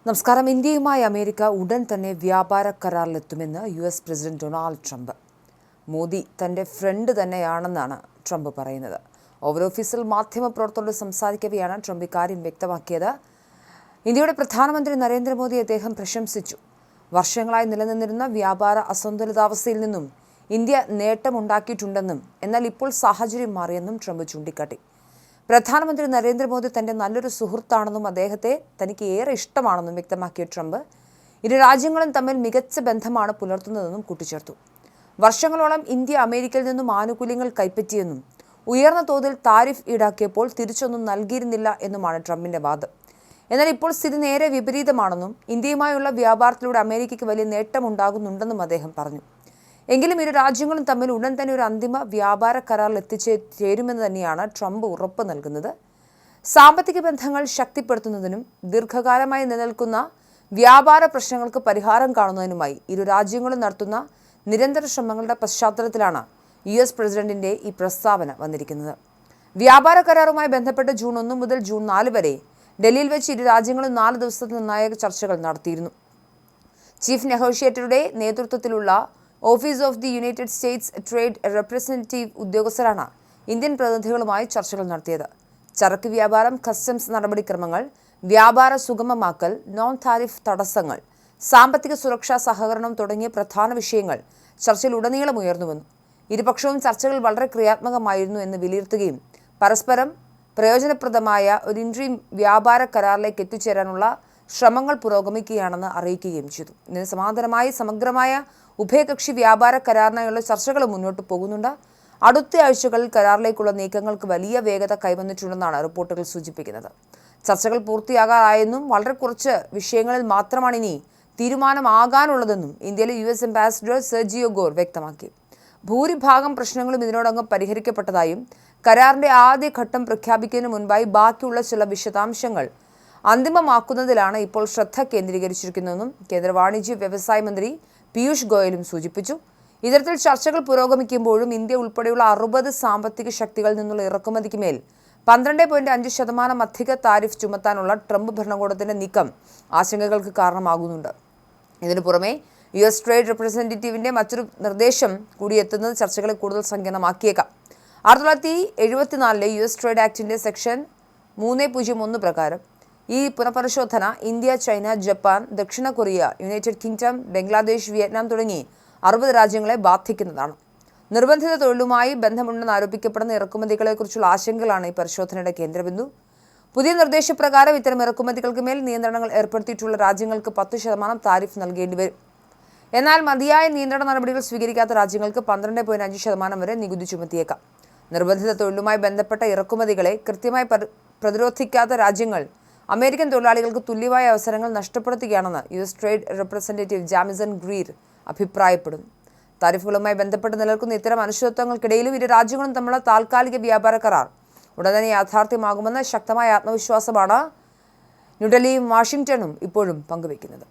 നമസ്കാരം. ഇന്ത്യയുമായി അമേരിക്ക ഉടൻ തന്നെ വ്യാപാര കരാറിലെത്തുമെന്ന് US president Donald Trump. Modi തന്റെ ഫ്രണ്ട് തന്നെയാണെന്നാണ് ട്രംപ് പറയുന്നത്. ഓവൽ ഓഫീസിൽ മാധ്യമപ്രവർത്തകരോട് സംസാരിക്കവെയാണ് ട്രംപ് ഇക്കാര്യം വ്യക്തമാക്കിയത്. ഇന്ത്യയുടെ പ്രധാനമന്ത്രി നരേന്ദ്രമോദി അദ്ദേഹം പ്രശംസിച്ചു. വർഷങ്ങളായി നിലനിന്നിരുന്ന വ്യാപാര അസന്തുലിതാവസ്ഥയിൽ നിന്നും ഇന്ത്യ നേട്ടമുണ്ടാക്കിയിട്ടുണ്ടെന്നും എന്നാൽ ഇപ്പോൾ സാഹചര്യം മാറിയെന്നും ട്രംപ് ചൂണ്ടിക്കാട്ടി. പ്രധാനമന്ത്രി നരേന്ദ്രമോദി തന്റെ നല്ലൊരു സുഹൃത്താണെന്നും അദ്ദേഹത്തെ തനിക്ക് ഏറെ ഇഷ്ടമാണെന്നും വ്യക്തമാക്കിയ ട്രംപ് ഇരു രാജ്യങ്ങളും തമ്മിൽ മികച്ച ബന്ധമാണ് പുലർത്തുന്നതെന്നും കൂട്ടിച്ചേർത്തു. വർഷങ്ങളോളം ഇന്ത്യ അമേരിക്കയിൽ നിന്നും ആനുകൂല്യങ്ങൾ കൈപ്പറ്റിയെന്നും ഉയർന്ന തോതിൽ താരിഫ് ഈടാക്കിയപ്പോൾ തിരിച്ചൊന്നും നൽകിയിരുന്നില്ല എന്നുമാണ് ട്രംപിന്റെ വാദം. എന്നാൽ ഇപ്പോൾ സ്ഥിതി നേരെ വിപരീതമാണെന്നും ഇന്ത്യയുമായുള്ള വ്യാപാരത്തിലൂടെ അമേരിക്കയ്ക്ക് വലിയ നേട്ടമുണ്ടാകുന്നുണ്ടെന്നും അദ്ദേഹം പറഞ്ഞു. എങ്കിലും ഇരു രാജ്യങ്ങളും തമ്മിൽ ഉടൻ തന്നെ ഒരു അന്തിമ വ്യാപാര കരാറിൽ എത്തിച്ചേരുമെന്ന് തന്നെയാണ് ട്രംപ് ഉറപ്പ് നൽകുന്നത്. സാമ്പത്തിക ബന്ധങ്ങൾ ശക്തിപ്പെടുത്തുന്നതിനും ദീർഘകാലമായി നിലനിൽക്കുന്ന വ്യാപാര പ്രശ്നങ്ങൾക്ക് പരിഹാരം കാണുന്നതിനുമായി ഇരു രാജ്യങ്ങളും നടത്തുന്ന നിരന്തര ശ്രമങ്ങളുടെ പശ്ചാത്തലത്തിലാണ് US പ്രസിഡന്റിന്റെ ഈ പ്രസ്താവന വന്നിരിക്കുന്നത്. വ്യാപാര കരാറുമായി ബന്ധപ്പെട്ട് ജൂൺ 1 മുതൽ ജൂൺ 4 വരെ ഡൽഹിയിൽ വെച്ച് ഇരു രാജ്യങ്ങളും 4 ദിവസത്തെ നിർണായക ചർച്ചകൾ നടത്തിയിരുന്നു. ചീഫ് നെഗോഷിയേറ്ററുടെ നേതൃത്വത്തിലുള്ള office of the United States trade representative ഉദ്യോഗസ്ഥരാണ് ഇന്ത്യൻ പ്രതിനിധികളുമായി ചർച്ചകൾ നടത്തിയത്. ചരക്ക് വ്യാപാരം, കസ്റ്റംസ് നടപടിക്രമങ്ങൾ, വ്യാപാര സുഗമമാക്കൽ, നോൺ താരിഫ് തടസ്സങ്ങൾ, സാമ്പത്തിക സുരക്ഷാ സഹകരണം തുടങ്ങിയ പ്രധാന വിഷയങ്ങൾ ചർച്ചയിൽ ഉടനീളം ഉയർന്നുവന്നു. ഇരുപക്ഷവും ചർച്ചകൾ വളരെ ക്രിയാത്മകമായിരുന്നു എന്ന് വിലയിരുത്തുകയും പരസ്പരം പ്രയോജനപ്രദമായ ഒരു ഇൻട്രീം വ്യാപാര കരാറിലേക്ക് എത്തിച്ചേരാനുള്ള ശ്രമങ്ങൾ പുരോഗമിക്കുകയാണെന്ന് അറിയിക്കുകയും ചെയ്തു. ഇതിന് സമാന്തരമായി സമഗ്രമായ ഉഭയകക്ഷി വ്യാപാര കരാറിനായുള്ള ചർച്ചകൾ മുന്നോട്ട് പോകുന്നുണ്ട്. അടുത്ത ആഴ്ചകളിൽ കരാറിലേക്കുള്ള നീക്കങ്ങൾക്ക് വലിയ വേഗത കൈവന്നിട്ടുണ്ടെന്നാണ് റിപ്പോർട്ടുകൾ സൂചിപ്പിക്കുന്നത്. ചർച്ചകൾ പൂർത്തിയാകാറായെന്നും വളരെ കുറച്ച് വിഷയങ്ങളിൽ മാത്രമാണ് ഇനി തീരുമാനമാകാനുള്ളതെന്നും ഇന്ത്യയിലെ US അംബാസിഡർ സെർജിയോ ഗോർ വ്യക്തമാക്കി. ഭൂരിഭാഗം പ്രശ്നങ്ങളും ഇതിനോടകം പരിഹരിക്കപ്പെട്ടതായും കരാറിന്റെ ആദ്യ ഘട്ടം പ്രഖ്യാപിക്കുന്നതിന് മുൻപായി ബാക്കിയുള്ള ചില വിശദാംശങ്ങൾ അന്തിമമാക്കുന്നതിലാണ് ഇപ്പോൾ ശ്രദ്ധ കേന്ദ്രീകരിച്ചിരിക്കുന്നതെന്നും കേന്ദ്ര വാണിജ്യ വ്യവസായ മന്ത്രി പീയൂഷ് ഗോയലും സൂചിപ്പിച്ചു. ഇത്തരത്തിൽ ചർച്ചകൾ പുരോഗമിക്കുമ്പോഴും ഇന്ത്യ ഉൾപ്പെടെയുള്ള 60 സാമ്പത്തിക ശക്തികളിൽ നിന്നുള്ള ഇറക്കുമതിക്ക് മേൽ 12.5% അധിക താരിഫ് ചുമത്താനുള്ള ട്രംപ് ഭരണകൂടത്തിന്റെ നീക്കം ആശങ്കകൾക്ക് കാരണമാകുന്നുണ്ട്. ഇതിനു പുറമെ US ട്രേഡ് റെപ്രസെന്റേറ്റീവിന്റെ മറ്റൊരു നിർദ്ദേശം കൂടി എത്തുന്നത് ചർച്ചകളെ കൂടുതൽ സങ്കീർണമാക്കിയേക്കാം. 1974 US ട്രേഡ് ആക്ടിന്റെ സെക്ഷൻ 301 പ്രകാരം ഈ പുനഃപരിശോധന ഇന്ത്യ, ചൈന, ജപ്പാൻ, ദക്ഷിണ Korea, United kingdom, Bangladesh, Vietnam തുടങ്ങി 60 രാജ്യങ്ങളെ ബാധിക്കുന്നതാണ്. നിർബന്ധിത തൊഴിലുമായി ബന്ധമുണ്ടെന്ന് ആരോപിക്കപ്പെടുന്ന ഇറക്കുമതികളെക്കുറിച്ചുള്ള ആശങ്കകളാണ് ഈ പരിശോധനയുടെ കേന്ദ്രബിന്ദു. പുതിയ നിർദ്ദേശപ്രകാരം ഇത്തരം ഇറക്കുമതികൾക്ക് മേൽ നിയന്ത്രണങ്ങൾ ഏർപ്പെടുത്തിയിട്ടുള്ള രാജ്യങ്ങൾക്ക് 10% താരിഫ് നൽകേണ്ടി വരും. എന്നാൽ മതിയായ നിയന്ത്രണ നടപടികൾ സ്വീകരിക്കാത്ത രാജ്യങ്ങൾക്ക് 12.5% വരെ നികുതി ചുമത്തിയേക്കാം. നിർബന്ധിത തൊഴിലുമായി ബന്ധപ്പെട്ട ഇറക്കുമതികളെ കൃത്യമായി പ്രതിരോധിക്കാത്ത രാജ്യങ്ങൾ അമേരിക്കൻ തൊഴിലാളികൾക്ക് തുല്യമായ അവസരങ്ങൾ നഷ്ടപ്പെടുത്തുകയാണെന്ന് US trade representative Jamieson Greer അഭിപ്രായപ്പെടുന്നു. താരിഫുകളുമായി ബന്ധപ്പെട്ട് നിലനിൽക്കുന്ന ഇത്തരം അനിശ്ചിതത്വങ്ങൾക്കിടയിലും ഇരു രാജ്യങ്ങളും തമ്മിലുള്ള താൽക്കാലിക വ്യാപാര കരാർ ഉടൻ തന്നെ യാഥാർത്ഥ്യമാകുമെന്ന ശക്തമായ ആത്മവിശ്വാസമാണ് ന്യൂഡൽഹിയും വാഷിംഗ്ടണും ഇപ്പോഴും പങ്കുവയ്ക്കുന്നത്.